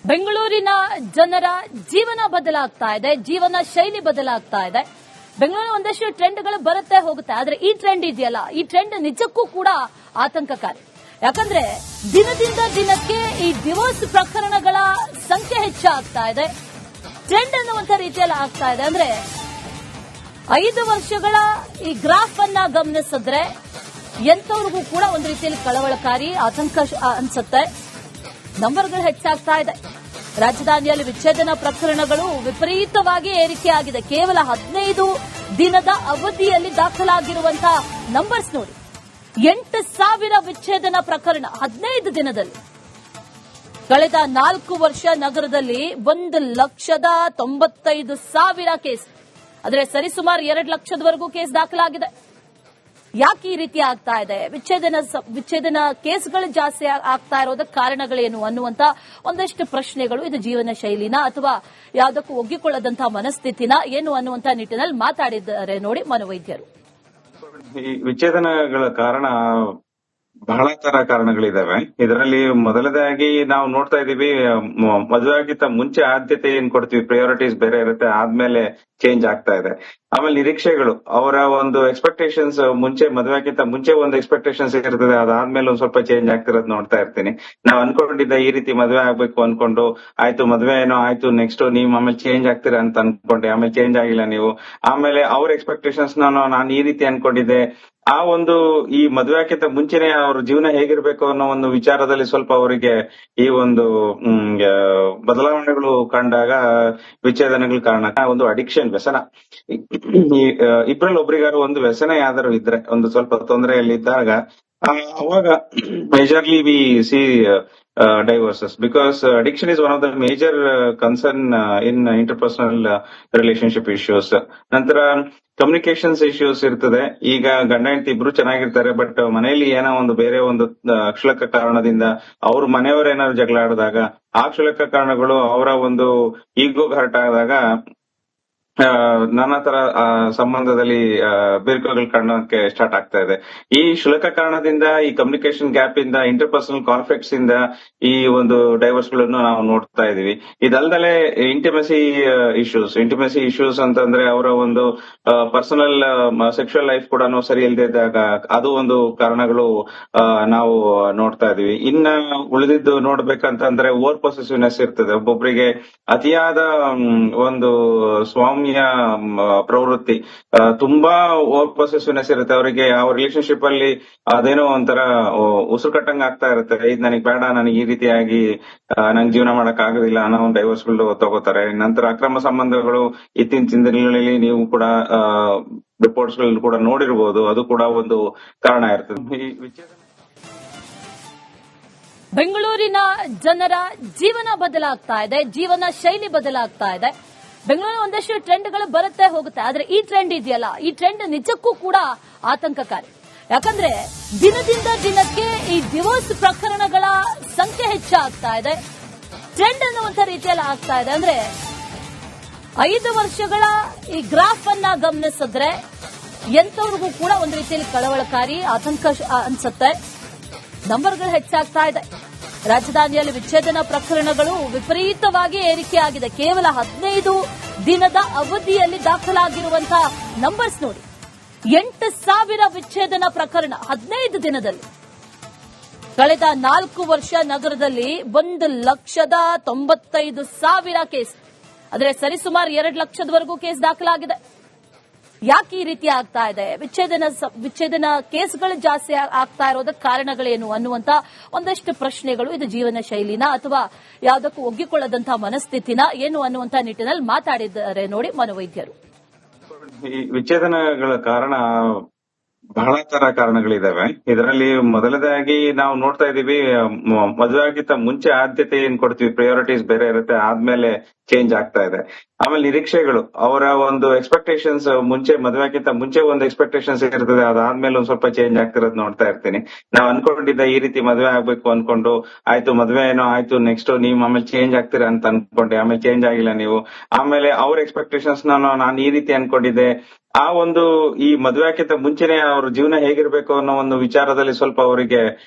ಬೆಂಗಳೂರಿನ ಜನರ ಜೀವನ ಬದಲಾಗ್ತಾ ಇದೆ, ಜೀವನ ಶೈಲಿ ಬದಲಾಗ್ತಾ ಇದೆ. ಬೆಂಗಳೂರಿನ ಒಂದಷ್ಟು ಟ್ರೆಂಡ್ಗಳು ಬರುತ್ತೆ ಹೋಗುತ್ತೆ. ಆದ್ರೆ ಈ ಟ್ರೆಂಡ್ ಇದೆಯಲ್ಲ, ಈ ಟ್ರೆಂಡ್ ನಿಜಕ್ಕೂ ಕೂಡ ಆತಂಕಕಾರಿ. ಯಾಕಂದ್ರೆ ದಿನದಿಂದ ದಿನಕ್ಕೆ ಈ ಡಿವೋರ್ಸ್ ಪ್ರಕರಣಗಳ ಸಂಖ್ಯೆ ಹೆಚ್ಚಾಗ್ತಾ ಇದೆ. ಟ್ರೆಂಡ್ ಅನ್ನುವಂತ ರೀತಿಯಲ್ಲಿ ಆಗ್ತಾ ಇದೆ. ಅಂದ್ರೆ 5 ವರ್ಷಗಳ ಈ ಗ್ರಾಫ್ ಅನ್ನ ಗಮನಿಸಿದ್ರೆ ಎಂತವ್ರಿಗೂ ಕೂಡ ಒಂದು ರೀತಿಯಲ್ಲಿ ಕಳವಳಕಾರಿ, ಆತಂಕ ಅನ್ಸುತ್ತೆ. ನಂಬರ್ಗಳು ಹೆಚ್ಚಾಗ್ತಾ ಇದೆ. ರಾಜಧಾನಿಯಲ್ಲಿ ವಿಚ್ಛೇದನ ಪ್ರಕರಣಗಳು ವಿಪರೀತವಾಗಿ ಏರಿಕೆಯಾಗಿದೆ. ಕೇವಲ 15 ದಿನದ ಅವಧಿಯಲ್ಲಿ ದಾಖಲಾಗಿರುವಂತಹ ನಂಬರ್ಸ್ ನೋಡಿ. 8,000 ವಿಚ್ಛೇದನ ಪ್ರಕರಣ 15 ದಿನದಲ್ಲಿ. ಕಳೆದ 4 ವರ್ಷ ನಗರದಲ್ಲಿ 1,95,000 ಕೇಸ್, ಆದರೆ ಸರಿಸುಮಾರು 2 ಲಕ್ಷದವರೆಗೂ ಕೇಸ್ ದಾಖಲಾಗಿದೆ. ಯಾಕೆ ಈ ರೀತಿ ಆಗ್ತಾ ಇದೆ? ವಿಚ್ಛೇದನ ಕೇಸ್ಗಳು ಜಾಸ್ತಿ ಆಗ್ತಾ ಇರೋದಕ್ಕೆ ಕಾರಣಗಳೇನು ಅನ್ನುವಂತ ಒಂದಷ್ಟು ಪ್ರಶ್ನೆಗಳು. ಇದು ಜೀವನ ಶೈಲಿನ ಅಥವಾ ಯಾವುದಕ್ಕೂ ಒಗ್ಗಿಕೊಳ್ಳದಂತಹ ಮನಸ್ಥಿತಿನ ಏನು ಅನ್ನುವಂತ ನಿಟ್ಟಿನಲ್ಲಿ ಮಾತಾಡಿದ್ದಾರೆ ನೋಡಿ ಮನೋವೈದ್ಯರು. ಈ ವಿಚ್ಛೇದನಗಳ ಕಾರಣ ಬಹಳ ತರ ಕಾರಣಗಳಿದಾವೆ. ಇದರಲ್ಲಿ ಮೊದಲದಾಗಿ ನಾವು ನೋಡ್ತಾ ಇದೀವಿ, ಮದುವೆ ಆಗಿದ್ದ ಮುಂಚೆ ಆದ್ಯತೆ ಏನ್ ಕೊಡ್ತೀವಿ, ಪ್ರಯಾರಿಟೀಸ್ ಬೇರೆ ಇರುತ್ತೆ, ಆದ್ಮೇಲೆ ಚೇಂಜ್ ಆಗ್ತಾ ಇದೆ. ಆಮೇಲೆ ನಿರೀಕ್ಷೆಗಳು, ಅವರ ಒಂದು ಎಕ್ಸ್ಪೆಕ್ಟೇಷನ್ಸ್ ಮುಂಚೆ ಮದುವೆ ಆಗಿಂತ ಮುಂಚೆ ಒಂದು ಎಕ್ಸ್ಪೆಕ್ಟೇಷನ್ಸ್ ಇರ್ತದೆ, ಅದಾದ್ಮೇಲೆ ಒಂದ್ ಸ್ವಲ್ಪ ಚೇಂಜ್ ಆಗ್ತಿರೋದು ನೋಡ್ತಾ ಇರ್ತೀನಿ. ನಾವ್ ಅನ್ಕೊಂಡಿದ್ದ ಈ ರೀತಿ ಮದುವೆ ಆಗ್ಬೇಕು ಅನ್ಕೊಂಡು, ಆಯ್ತು ಮದುವೆ ಏನೋ ಆಯ್ತು, ನೆಕ್ಸ್ಟ್ ನೀವ್ ಆಮೇಲೆ ಚೇಂಜ್ ಆಗ್ತೀರಾ ಅಂತ ಅನ್ಕೊಂಡೆ, ಆಮೇಲೆ ಚೇಂಜ್ ಆಗಿಲ್ಲ ನೀವು. ಆಮೇಲೆ ಅವ್ರ ಎಕ್ಸ್ಪೆಕ್ಟೇಷನ್ಸ್ ನಾನು ಈ ರೀತಿ ಅನ್ಕೊಂಡಿದ್ದೆ. ಆ ಒಂದು ಈ ಮದುವೆ ಹಾಕಿಂತ ಮುಂಚೆನೆ ಅವ್ರ ಜೀವನ ಹೇಗಿರ್ಬೇಕು ಅನ್ನೋ ಒಂದು ವಿಚಾರದಲ್ಲಿ ಸ್ವಲ್ಪ ಅವರಿಗೆ ಈ ಒಂದು ಬದಲಾವಣೆಗಳು ಕಂಡಾಗ ವಿಚ್ಛೇದನಗಳ ಕಾರಣ ಒಂದು ಅಡಿಕ್ಷನ್, ವ್ಯಸನ. ಈ ಇಬ್ರಲ್ಲಿ ಒಬ್ರಿಗಾರು ಒಂದು ವ್ಯಸನ ಯಾವ್ದಾರು ಇದ್ರೆ, ಒಂದು ಸ್ವಲ್ಪ ತೊಂದರೆಯಲ್ಲಿದ್ದಾಗ ಅವಾಗ majorly we see divorces, because addiction is one of the major concern in interpersonal relationship issues. ನಂತರ ಕಮ್ಯುನಿಕೇಶನ್ಸ್ ಇಶ್ಯೂಸ್ ಇರ್ತದೆ. ಈಗ ಗಂಡ ಹೆಂಡತಿ ಇಬ್ರು ಚೆನ್ನಾಗಿರ್ತಾರೆ, ಬಟ್ ಮನೆಯಲ್ಲಿ ಏನೋ ಒಂದು ಬೇರೆ ಒಂದು ಕ್ಷುಲ್ಲಕ ಕಾರಣದಿಂದ ಅವ್ರ ಮನೆಯವರು ಏನಾದ್ರು ಜಗಳ ಆಡಿದಾಗ, ಆ ಕ್ಷುಲ್ಲಕ ಕಾರಣಗಳು ಅವರ ಒಂದು ಈಗೋಗ್ ಹರ್ಟ್ ಆದಾಗ ನಾನಾ ತರ ಸಂಬಂಧದಲ್ಲಿ ಬಿರುಕುಗಳು ಕಾಣೋಕೆ ಸ್ಟಾರ್ಟ್ ಆಗ್ತಾ ಇದೆ. ಈ ಕ್ಷುಲ್ಲಕ ಕಾರಣದಿಂದ, ಈ ಕಮ್ಯುನಿಕೇಶನ್ ಗ್ಯಾಪ್ ಇಂದ, ಇಂಟರ್ಪರ್ಸನಲ್ ಕಾನ್ಫ್ಲಿಕ್ಟ್ಸ್ ಇಂದ ಈ ಒಂದು ಡೈವರ್ಸ್ ಗಳನ್ನು ನಾವು ನೋಡ್ತಾ ಇದೀವಿ. ಇದಲ್ದಲೆ ಇಂಟಿಮೆಸಿ ಇಶ್ಯೂಸ್ ಅಂತಂದ್ರೆ ಅವರ ಒಂದು ಪರ್ಸನಲ್ ಸೆಕ್ಷುವಲ್ ಲೈಫ್ ಕೂಡ ಸರಿ ಇಲ್ಲದೆ ಇದ್ದಾಗ ಅದು ಒಂದು ಕಾರಣಗಳು ನಾವು ನೋಡ್ತಾ ಇದೀವಿ. ಇನ್ನ ಉಳಿದಿದ್ದು ನೋಡ್ಬೇಕಂತಂದ್ರೆ ಓವರ್ ಪೊಸೆಸಿವ್ನೆಸ್ ಇರ್ತದೆ. ಒಬ್ಬೊಬ್ಬರಿಗೆ ಅತಿಯಾದ ಒಂದು ಸ್ವಾಮ್ಯ ಪ್ರವೃತ್ತಿ, ತುಂಬಾ ಓವರ್ ಪೊಸೆಸಿವ್ನೆಸ್ ಇರುತ್ತೆ ಅವರಿಗೆ. ಆ ರಿಲೇಶನ್ಶಿಪ್ ಅಲ್ಲಿ ಅದೇನೋ ಒಂಥರ ಉಸಿರುಕಟ್ಟಂಗ ಆಗ್ತಾ ಇರುತ್ತೆ. ಇದು ನನಗೆ ಬೇಡ, ನನಗೆ ಈ ರೀತಿಯಾಗಿ ನಂಗೆ ಜೀವನ ಮಾಡಕ್ ಆಗೋದಿಲ್ಲ ಅನ್ನೋ ಒಂದು ಡೈವರ್ಸ್ ಗಳು ತಗೋತಾರೆ. ನಂತರ ಅಕ್ರಮ ಸಂಬಂಧಗಳು ಇತ್ತೀಚಿನ ದಿನಗಳಲ್ಲಿ ನೀವು ಕೂಡ ರಿಪೋರ್ಟ್ಸ್ ಗಳು ಕೂಡ ನೋಡಿರಬಹುದು, ಅದು ಕೂಡ ಒಂದು ಕಾರಣ ಇರ್ತದೆ. ಬೆಂಗಳೂರಿನ ಜನರ ಜೀವನ ಬದಲಾಗ್ತಾ ಇದೆ, ಜೀವನ ಶೈಲಿ ಬದಲಾಗ್ತಾ ಇದೆ. ಬೆಂಗಳೂರಿನ ಒಂದಷ್ಟು ಟ್ರೆಂಡ್ಗಳು ಬರುತ್ತೆ ಹೋಗುತ್ತೆ. ಆದ್ರೆ ಈ ಟ್ರೆಂಡ್ ಇದೆಯಲ್ಲ, ಈ ಟ್ರೆಂಡ್ ನಿಜಕ್ಕೂ ಕೂಡ ಆತಂಕಕಾರಿ. ಯಾಕಂದ್ರೆ ದಿನದಿಂದ ದಿನಕ್ಕೆ ಈ ಡಿವೋರ್ಸ್ ಪ್ರಕರಣಗಳ ಸಂಖ್ಯೆ ಹೆಚ್ಚಾಗ್ತಾ ಇದೆ. ಟ್ರೆಂಡ್ ಅನ್ನುವಂತ ರೀತಿಯಲ್ಲಿ ಆಗ್ತಾ ಇದೆ. ಅಂದ್ರೆ 5 ವರ್ಷಗಳ ಈ ಗ್ರಾಫ್ ಅನ್ನ ಗಮನಿಸಿದ್ರೆ ಎಂತವ್ರಿಗೂ ಕೂಡ ಒಂದು ರೀತಿಯಲ್ಲಿ ಕಳವಳಕಾರಿ, ಆತಂಕ ಅನ್ಸುತ್ತೆ. ನಂಬರ್ಗಳು ಹೆಚ್ಚಾಗ್ತಾ ಇದೆ. ರಾಜಧಾನಿಯಲ್ಲಿ ವಿಚ್ಛೇದನ ಪ್ರಕರಣಗಳು ವಿಪರೀತವಾಗಿ ಏರಿಕೆಯಾಗಿದೆ. ಕೇವಲ 15 ದಿನದ ಅವಧಿಯಲ್ಲಿ ದಾಖಲಾಗಿರುವಂತಹ ನಂಬರ್ಸ್ ನೋಡಿ. 8,000 ವಿಚ್ಛೇದನ ಪ್ರಕರಣ 15 ದಿನದಲ್ಲಿ. ಕಳೆದ 4 ವರ್ಷ ನಗರದಲ್ಲಿ 1,95,000 ಕೇಸ್, ಆದರೆ ಸರಿಸುಮಾರು 2 ಲಕ್ಷದವರೆಗೂ ಕೇಸ್ ದಾಖಲಾಗಿದೆ. ಯಾಕೆ ಈ ರೀತಿ ಆಗ್ತಾ ಇದೆ? ವಿಚ್ಛೇದನ ಕೇಸ್ಗಳು ಜಾಸ್ತಿ ಆಗ್ತಾ ಇರೋದಕ್ಕೆ ಕಾರಣಗಳೇನು ಅನ್ನುವಂತ ಒಂದಷ್ಟು ಪ್ರಶ್ನೆಗಳು. ಇದು ಜೀವನ ಶೈಲಿನ ಅಥವಾ ಯಾವುದಕ್ಕೂ ಒಗ್ಗಿಕೊಳ್ಳದಂತಹ ಮನಸ್ಥಿತಿನ ಏನು ಅನ್ನುವಂತ ನಿಟ್ಟಿನಲ್ಲಿ ಮಾತಾಡಿದ್ದಾರೆ ನೋಡಿ ಮನೋವೈದ್ಯರು. ಈ ವಿಚ್ಛೇದನಗಳ ಕಾರಣ ಬಹಳ ತರ ಕಾರಣಗಳಿದಾವೆ. ಇದರಲ್ಲಿ ಮೊದಲದಾಗಿ ನಾವು ನೋಡ್ತಾ ಇದೀವಿ, ಮದುವೆ ಆಗಿದ್ದ ಮುಂಚೆ ಆದ್ಯತೆ ಏನ್ ಕೊಡ್ತೀವಿ, ಪ್ರಯಾರಿಟೀಸ್ ಬೇರೆ ಇರುತ್ತೆ, ಆದ್ಮೇಲೆ ಚೇಂಜ್ ಆಗ್ತಾ ಇದೆ. ಆಮೇಲೆ ನಿರೀಕ್ಷೆಗಳು, ಅವರ ಒಂದು ಎಕ್ಸ್ಪೆಕ್ಟೇಷನ್ಸ್ ಮುಂಚೆ ಮದುವೆಗಿಂತ ಮುಂಚೆ ಒಂದು ಎಕ್ಸ್ಪೆಕ್ಟೇಷನ್ಸ್ ಇರ್ತದೆ, ಅದಾದ್ಮೇಲೆ ಒಂದ್ ಸ್ವಲ್ಪ ಚೇಂಜ್ ಆಗ್ತಿರೋದು ನೋಡ್ತಾ ಇರ್ತೀನಿ. ನಾವ್ ಅನ್ಕೊಂಡಿದ್ದ ಈ ರೀತಿ ಮದುವೆ ಆಗ್ಬೇಕು ಅನ್ಕೊಂಡು, ಆಯ್ತು ಮದುವೆ ಏನೋ ಆಯ್ತು, ನೆಕ್ಸ್ಟ್ ನೀವ್ ಆಮೇಲೆ ಚೇಂಜ್ ಆಗ್ತೀರಾ ಅಂತ ಅನ್ಕೊಂಡೆ, ಆಮೇಲೆ ಚೇಂಜ್ ಆಗಿಲ್ಲ ನೀವು. ಆಮೇಲೆ ಅವ್ರ ಎಕ್ಸ್ಪೆಕ್ಟೇಷನ್ಸ್ ನಾನು ಈ ರೀತಿ ಅನ್ಕೊಂಡಿದ್ದೆ. ಆ ಒಂದು ಈ ಮದುವೆ ಹಾಕಿಂತ ಮುಂಚೆನೆ ಅವ್ರ ಜೀವನ ಹೇಗಿರ್ಬೇಕು ಅನ್ನೋ ಒಂದು ವಿಚಾರದಲ್ಲಿ ಸ್ವಲ್ಪ ಅವರಿಗೆ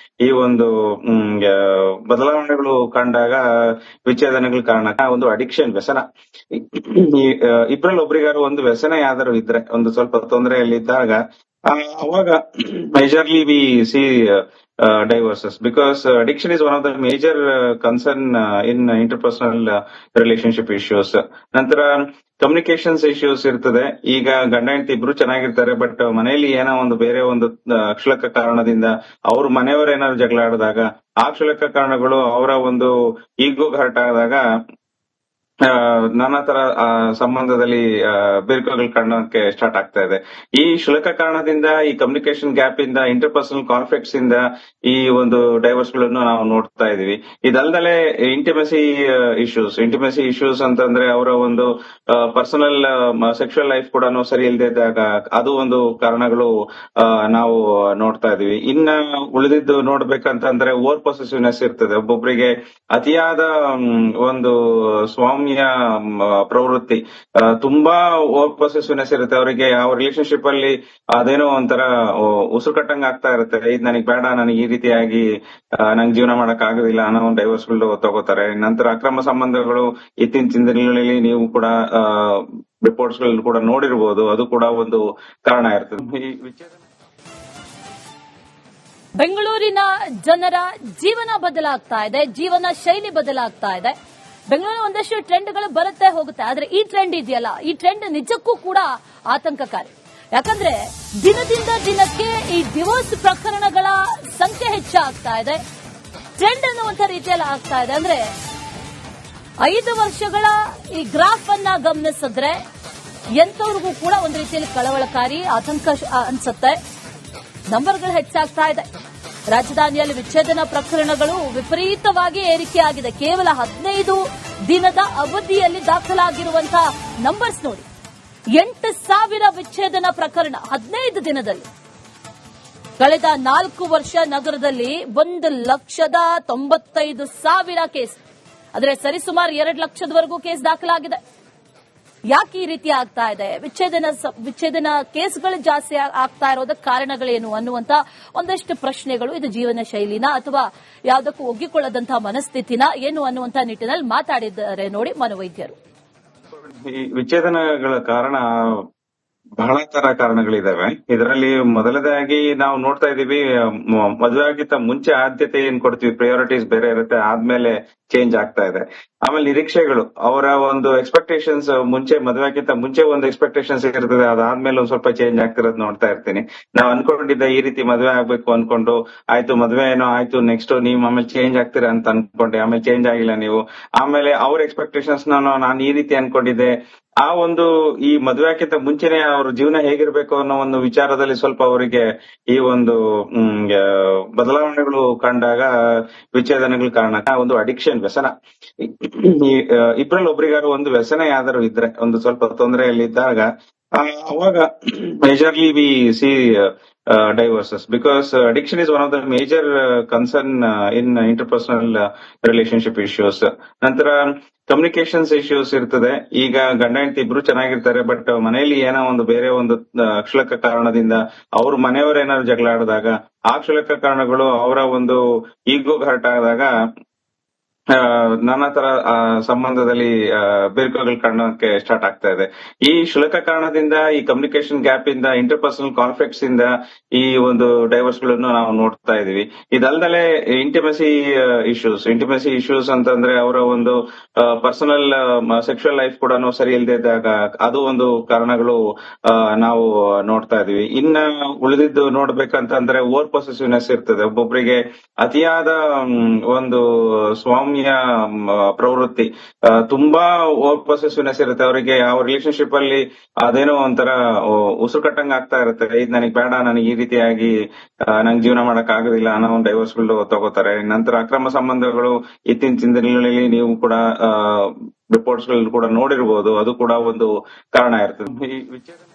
ಈ ಒಂದು ಬದಲಾವಣೆಗಳು ಕಂಡಾಗ ವಿಚ್ಛೇದನಗಳು ಕಾರಣ. ಒಂದು ಅಡಿಕ್ಷನ್, ವ್ಯಸನ. ಈ ಇಬ್ರಲ್ಲಿ ಒಬ್ರಿಗಾರು ಒಂದು ವ್ಯಸನ ಯಾವ್ದಾರು ಇದ್ರೆ, ಒಂದು ಸ್ವಲ್ಪ ತೊಂದರೆಯಲ್ಲಿದ್ದಾಗ ಅವಾಗ majorly we see divorces, because addiction is one of the major concern in interpersonal relationship issues. ನಂತರ ಕಮ್ಯುನಿಕೇಶನ್ಸ್ ಇಶ್ಯೂಸ್ ಇರ್ತದೆ. ಈಗ ಗಂಡ ಹೆಂಡತಿ ಇಬ್ರು ಚೆನ್ನಾಗಿರ್ತಾರೆ, ಬಟ್ ಮನೆಯಲ್ಲಿ ಏನೋ ಒಂದು ಬೇರೆ ಒಂದು ಕ್ಷುಲ್ಲಕ ಕಾರಣದಿಂದ ಅವ್ರ ಮನೆಯವರು ಏನಾದ್ರು ಜಗಳ ಆಡಿದಾಗ, ಆ ಕ್ಷುಲ್ಲಕ ಕಾರಣಗಳು ಅವರ ಒಂದು ಈಗೋ ಹರ್ಟ್ ಆದಾಗ ನಾನಾ ತರ ಸಂಬಂಧದಲ್ಲಿ ಬಿರುಕುಗಳು ಕಾಣೋಕೆ ಸ್ಟಾರ್ಟ್ ಆಗ್ತಾ ಇದೆ. ಈ ಕ್ಷುಲ್ಲಕ ಕಾರಣದಿಂದ, ಈ ಕಮ್ಯುನಿಕೇಶನ್ ಗ್ಯಾಪ್ ಇಂದ, ಇಂಟರ್ಪರ್ಸನಲ್ ಕಾನ್ಫ್ಲಿಕ್ಟ್ಸ್ ಇಂದ ಈ ಒಂದು ಡೈವರ್ಸ್ ಗಳನ್ನು ನಾವು ನೋಡ್ತಾ ಇದೀವಿ. ಇದಲ್ದಲೆ ಇಂಟಿಮೆಸಿ ಇಶ್ಯೂಸ್ ಅಂತಂದ್ರೆ ಅವರ ಒಂದು ಪರ್ಸನಲ್ ಸೆಕ್ಷುವಲ್ ಲೈಫ್ ಕೂಡ ಸರಿ ಇಲ್ಲದೆ ಇದ್ದಾಗ ಅದು ಒಂದು ಕಾರಣಗಳು ನಾವು ನೋಡ್ತಾ ಇದೀವಿ. ಇನ್ನ ಉಳಿದಿದ್ದು ನೋಡ್ಬೇಕಂತಂದ್ರೆ ಓವರ್ ಪೊಸೆಸಿವ್ನೆಸ್ ಇರ್ತದೆ. ಒಬ್ಬೊಬ್ಬರಿಗೆ ಅತಿಯಾದ ಒಂದು ಸ್ವಾಮ್ಯ ಪ್ರವೃತ್ತಿ, ತುಂಬಾ ಓವರ್ ಪೊಸೆಸಿವ್ನೆಸ್ ಇರುತ್ತೆ ಅವರಿಗೆ. ಅವ್ರ ರಿಲೇಶನ್ಶಿಪ್ ಅಲ್ಲಿ ಅದೇನೋ ಒಂಥರ ಉಸಿರು ಕಟ್ಟಂಗ್ ಆಗ್ತಾ ಇರುತ್ತೆ. ಇದು ನನಗೆ ಬೇಡ, ನನಗೆ ಈ ರೀತಿಯಾಗಿ ನಂಗೆ ಜೀವನ ಮಾಡಕ್ ಆಗೋದಿಲ್ಲ ಅನ್ನೋ ಒಂದು ಡೈವರ್ಸ್ ಗಳು ತಗೋತಾರೆ. ನಂತರ ಅಕ್ರಮ ಸಂಬಂಧಗಳು ಇತ್ತೀಚಿನ ದಿನಗಳಲ್ಲಿ ನೀವು ಕೂಡ ರಿಪೋರ್ಟ್ಸ್ ಗಳು ಕೂಡ ನೋಡಿರ್ಬೋದು, ಅದು ಕೂಡ ಒಂದು ಕಾರಣ ಇರ್ತದೆ. ಈ ವಿಚಾರ ಬೆಂಗಳೂರಿನ ಜನರ ಜೀವನ ಬದಲಾಗ್ತಾ ಇದೆ, ಜೀವನ ಶೈಲಿ ಬದಲಾಗ್ತಾ ಇದೆ. ಬೆಂಗಳೂರಿನ ಒಂದಷ್ಟು ಟ್ರೆಂಡ್ಗಳು ಬರುತ್ತೆ ಹೋಗುತ್ತೆ, ಆದ್ರೆ ಈ ಟ್ರೆಂಡ್ ಇದೆಯಲ್ಲ, ಈ ಟ್ರೆಂಡ್ ನಿಜಕ್ಕೂ ಕೂಡ ಆತಂಕಕಾರಿ. ಯಾಕಂದ್ರೆ ದಿನದಿಂದ ದಿನಕ್ಕೆ ಈ ಡಿವೋರ್ಸ್ ಪ್ರಕರಣಗಳ ಸಂಖ್ಯೆ ಹೆಚ್ಚಾಗ್ತಾ ಇದೆ. ಟ್ರೆಂಡ್ ಅನ್ನುವಂಥ ರೀತಿಯಲ್ಲಿ ಆಗ್ತಾ ಇದೆ. ಅಂದ್ರೆ 5 ವರ್ಷಗಳ ಈ ಗ್ರಾಫ್ ಅನ್ನ ಗಮನಿಸಿದ್ರೆ ಎಂತವ್ರಿಗೂ ಕೂಡ ಒಂದು ರೀತಿಯಲ್ಲಿ ಕಳವಳಕಾರಿ, ಆತಂಕ ಅನ್ಸುತ್ತೆ. ನಂಬರ್ಗಳು ಹೆಚ್ಚಾಗ್ತಾ ಇದೆ. ರಾಜಧಾನಿಯಲ್ಲಿ ವಿಚ್ಛೇದನ ಪ್ರಕರಣಗಳು ವಿಪರೀತವಾಗಿ ಏರಿಕೆಯಾಗಿದೆ. ಕೇವಲ 15 ದಿನದ ಅವಧಿಯಲ್ಲಿ ದಾಖಲಾಗಿರುವಂತಹ ನಂಬರ್ಸ್ ನೋಡಿ, 8,000 ವಿಚ್ಛೇದನ ಪ್ರಕರಣ 15 ದಿನದಲ್ಲಿ. ಕಳೆದ 4 ವರ್ಷ ನಗರದಲ್ಲಿ 1,95,000 ಕೇಸ್, ಆದರೆ ಸರಿಸುಮಾರು 2 ಲಕ್ಷದವರೆಗೂ ಕೇಸ್ ದಾಖಲಾಗಿದೆ. ಯಾಕೆ ಈ ರೀತಿ ಆಗ್ತಾ ಇದೆ? ವಿಚ್ಛೇದನ ಕೇಸ್ಗಳು ಜಾಸ್ತಿ ಆಗ್ತಾ ಇರೋದಕ್ಕೆ ಕಾರಣಗಳೇನು ಅನ್ನುವಂತ ಒಂದಷ್ಟು ಪ್ರಶ್ನೆಗಳು. ಇದು ಜೀವನ ಶೈಲಿನ ಅಥವಾ ಯಾವುದಕ್ಕೂ ಒಗ್ಗಿಕೊಳ್ಳದಂತಹ ಮನಸ್ಥಿತಿನ ಏನು ಅನ್ನುವಂತ ನಿಟ್ಟಿನಲ್ಲಿ ಮಾತಾಡಿದ್ದಾರೆ ನೋಡಿ ಮನೋವೈದ್ಯರು. ಈ ವಿಚ್ಛೇದನಗಳ ಕಾರಣ ಬಹಳ ತರ ಕಾರಣಗಳಿದಾವೆ. ಇದರಲ್ಲಿ ಮೊದಲದಾಗಿ ನಾವು ನೋಡ್ತಾ ಇದೀವಿ, ಮದುವೆ ಆಗಿಂತ ಮುಂಚೆ ಆದ್ಯತೆ ಏನ್ ಕೊಡ್ತೀವಿ, ಪ್ರಯಾರಿಟೀಸ್ ಬೇರೆ ಇರುತ್ತೆ, ಆದ್ಮೇಲೆ ಚೇಂಜ್ ಆಗ್ತಾ ಇದೆ. ಆಮೇಲೆ ನಿರೀಕ್ಷೆಗಳು, ಅವರ ಒಂದು ಎಕ್ಸ್ಪೆಕ್ಟೇಷನ್ಸ್ ಮುಂಚೆ ಮದುವೆಗಿಂತ ಮುಂಚೆ ಒಂದು ಎಕ್ಸ್ಪೆಕ್ಟೇಷನ್ಸ್ ಇರ್ತದೆ, ಅದಾದ್ಮೇಲೆ ಒಂದ್ ಸ್ವಲ್ಪ ಚೇಂಜ್ ಆಗ್ತಿರೋದು ನೋಡ್ತಾ ಇರ್ತೀನಿ. ನಾವ್ ಅನ್ಕೊಂಡಿದ್ದ ಈ ರೀತಿ ಮದುವೆ ಆಗ್ಬೇಕು ಅನ್ಕೊಂಡು, ಆಯ್ತು ಮದುವೆ ಏನೋ ಆಯ್ತು, ನೆಕ್ಸ್ಟ್ ನೀವ್ ಆಮೇಲೆ ಚೇಂಜ್ ಆಗ್ತೀರಾ ಅಂತ ಅನ್ಕೊಂಡೆ, ಆಮೇಲೆ ಚೇಂಜ್ ಆಗಿಲ್ಲ ನೀವು. ಆಮೇಲೆ ಅವ್ರ ಎಕ್ಸ್ಪೆಕ್ಟೇಷನ್ಸ್ ನಾನು ಈ ರೀತಿ ಅನ್ಕೊಂಡಿದ್ದೆ. ಆ ಒಂದು ಈ ಮದುವೆ ಹಾಕಿಂತ ಮುಂಚೆನೆ ಅವ್ರ ಜೀವನ ಹೇಗಿರ್ಬೇಕು ಅನ್ನೋ ಒಂದು ವಿಚಾರದಲ್ಲಿ ಸ್ವಲ್ಪ ಅವರಿಗೆ ಈ ಒಂದು ಬದಲಾವಣೆಗಳು ಕಂಡಾಗ ವಿಚ್ಛೇದನಗಳು ಕಾರಣ. ಒಂದು ಅಡಿಕ್ಷನ್, ವ್ಯಸನ. ಈ ಇಬ್ರಲ್ಲಿ ಒಬ್ರಿಗಾರು ಒಂದು ವ್ಯಸನ ಯಾವ್ದಾರು ಇದ್ರೆ, ಒಂದು ಸ್ವಲ್ಪ ತೊಂದರೆಯಲ್ಲಿದ್ದಾಗ ಅವಾಗ majorly we see divorces, because addiction is one of the major concern in interpersonal relationship issues. ನಂತರ ಕಮ್ಯುನಿಕೇಶನ್ಸ್ ಇಶ್ಯೂಸ್ ಇರ್ತದೆ. ಈಗ ಗಂಡ ಹೆಂಡತಿ ಇಬ್ರು ಚೆನ್ನಾಗಿರ್ತಾರೆ, ಬಟ್ ಮನೆಯಲ್ಲಿ ಏನೋ ಒಂದು ಬೇರೆ ಒಂದು ಕ್ಷುಲ್ಲಕ ಕಾರಣದಿಂದ ಅವ್ರ ಮನೆಯವರು ಏನಾದ್ರು ಜಗಳ ಆಡಿದಾಗ, ಆ ಕ್ಷುಲ್ಲಕ ಕಾರಣಗಳು ಅವರ ಒಂದು ಈಗೋ ಹರ್ಟ್ ಆದಾಗ ನಾನಾ ತರ ಸಂಬಂಧದಲ್ಲಿ ಬಿರುಕುಗಳು ಕಾಣೋಕೆ ಸ್ಟಾರ್ಟ್ ಆಗ್ತಾ ಇದೆ. ಈ ಕ್ಷುಲ್ಲಕ ಕಾರಣದಿಂದ, ಈ ಕಮ್ಯುನಿಕೇಶನ್ ಗ್ಯಾಪ್ ಇಂದ, ಇಂಟರ್ಪರ್ಸನಲ್ ಕಾನ್ಫ್ಲಿಕ್ಟ್ಸ್ ಇಂದ ಈ ಒಂದು ಡೈವರ್ಸ್ ಗಳನ್ನು ನಾವು ನೋಡ್ತಾ ಇದೀವಿ. ಇದಲ್ದಲೆ ಇಂಟಿಮೆಸಿ ಇಶ್ಯೂಸ್ ಅಂತಂದ್ರೆ ಅವರ ಒಂದು ಪರ್ಸನಲ್ ಸೆಕ್ಷುವಲ್ ಲೈಫ್ ಕೂಡ ಸರಿ ಇಲ್ಲದೆ ಇದ್ದಾಗ ಅದು ಒಂದು ಕಾರಣಗಳು ನಾವು ನೋಡ್ತಾ ಇದೀವಿ. ಇನ್ನ ಉಳಿದಿದ್ದು ನೋಡ್ಬೇಕಂತಂದ್ರೆ ಓವರ್ ಪೊಸೆಸಿವ್ನೆಸ್ ಇರ್ತದೆ. ಒಬ್ಬೊಬ್ಬರಿಗೆ ಅತಿಯಾದ ಒಂದು ಸ್ವಾಮ್ಯ ಅನುಕರಣೀಯ ಪ್ರವೃತ್ತಿ. ತುಂಬಾ ಓವರ್ ಪೊಸೆಸಿವ್ನೆಸ್ ಇರುತ್ತೆ ಅವರಿಗೆ. ಯಾವ ರಿಲೇಶನ್ಶಿಪ್ ಅಲ್ಲಿ ಅದೇನೋ ಒಂಥರ ಉಸಿರು ಕಟ್ಟಂಗ್ ಆಗ್ತಾ ಇರುತ್ತೆ. ಇದು ನನಗೆ ಬೇಡ, ನನಗೆ ಈ ರೀತಿಯಾಗಿ ನಂಗೆ ಜೀವನ ಮಾಡಕ್ ಆಗೋದಿಲ್ಲ ಅನ್ನೋ ಒಂದು ಡೈವರ್ಸ್ ಗಳು ತಗೋತಾರೆ. ನಂತರ ಅಕ್ರಮ ಸಂಬಂಧಗಳು ಇತ್ತೀಚಿನ ದಿನಗಳಲ್ಲಿ ನೀವು ಕೂಡ ರಿಪೋರ್ಟ್ಸ್ ಗಳು ಕೂಡ ನೋಡಿರ್ಬೋದು. ಅದು ಕೂಡ ಒಂದು ಕಾರಣ ಇರ್ತದೆ. ಈ ವಿಚ್ಛೇದನ